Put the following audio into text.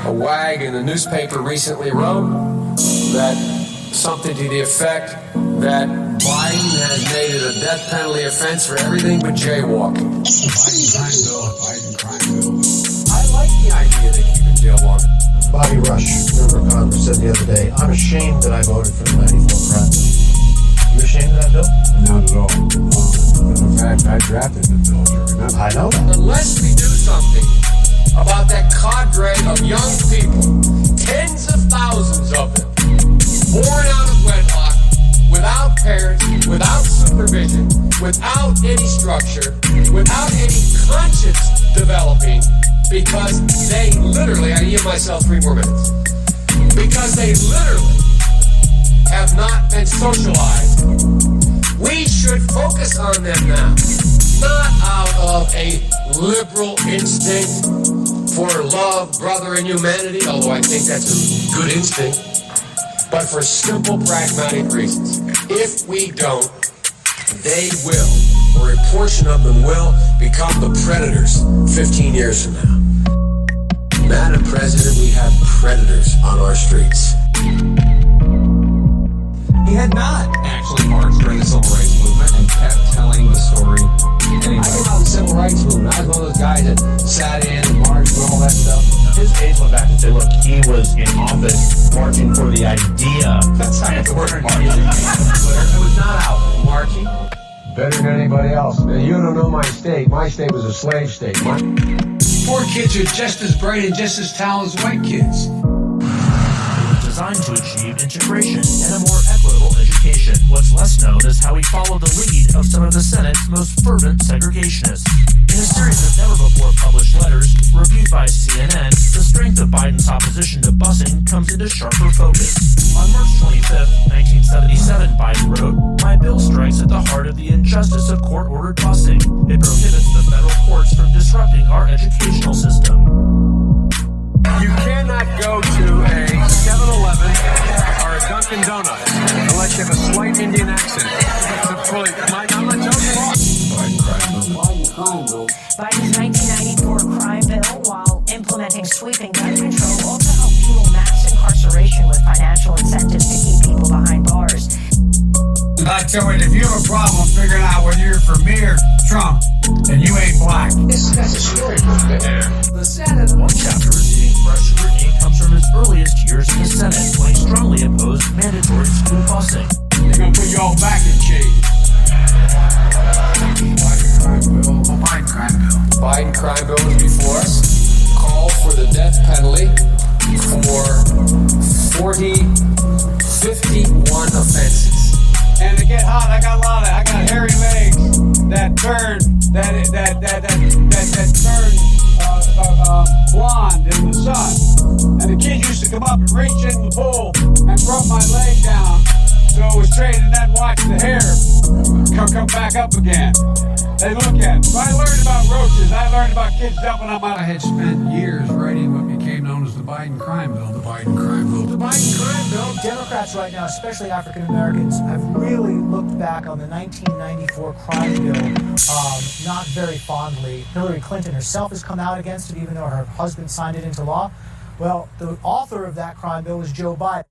A wag in the newspaper recently wrote that something to the effect that Biden has made it a death penalty offense for everything but jaywalking. Biden crime bill. I like the idea of keeping jaywalking. Bobby Rush, member of Congress, said the other day, I'm ashamed that I voted for the 94 crime bill. You ashamed of that bill? Not at all. In fact, I drafted the bill, you remember? I know that. Unless we do something about that cadre of young people, tens of thousands of them, born out of wedlock, without parents, without supervision, without any structure, without any conscience developing, because they literally, I give myself 3 more minutes, because they literally have not been socialized. We should focus on them now, not out of a liberal instinct for love, brother, and humanity, although I think that's a good instinct, but for simple, pragmatic reasons. If we don't, they will, or a portion of them will, become the predators 15 years from now. Madam President, we have predators on our streets. He had not actually marched during the Civil Rights Movement and kept telling the story anyway. I came out of the Civil Rights Movement. I was one of those guys that sat in and marched and all that stuff. His aides went back and said, look, he was in office marching for the idea. That's not the word marching. I was not out marching. Better than anybody else. Now, you don't know my state. My state was a slave state. Poor kids are just as bright and just as talented as white kids. Designed to achieve integration and a more equitable education. What's less known is how he followed the lead of some of the Senate's most fervent segregationists. In a series of never-before-published letters reviewed by CNN, the strength of Biden's opposition to busing comes into sharper focus. On March 25, 1977, Biden wrote, "My bill strikes at the heart of the injustice of court-ordered busing. It prohibits the federal courts from disrupting our educational system." You cannot go to a 7-Eleven or a Dunkin' Donuts unless you have a slight Indian accent. I'm not joking. Biden's 1994 crime bill, while implementing sweeping gun control, also helped fuel mass incarceration with financial incentives to keep people behind bars. I tell you, if you have a problem figuring out whether you're for me or Trump, and you ain't black. That's a storybook there. The Senate. One chapter receiving fresh scrutiny comes from his earliest years in the Senate, when he strongly opposed mandatory school busing. They're gonna put you all back in jail. Biden crime bill. Biden crime bill is before us. Call for the death penalty for 51 offenses. And to get hot, I got hairy legs that turn blonde in the sun. And the kid used to come up and reach in the pool and rub my leg down, so it was straight, and then watch the hair come back up again. They look at it. So I learned about roaches. I learned about kids jumping on my. I had spent years writing what became known as the Biden crime bill. The Biden crime bill. The Biden crime bill. Democrats right now, especially African Americans, have really looked back on the 1994 crime bill not very fondly. Hillary Clinton herself has come out against it, even though her husband signed it into law. Well, the author of that crime bill is Joe Biden.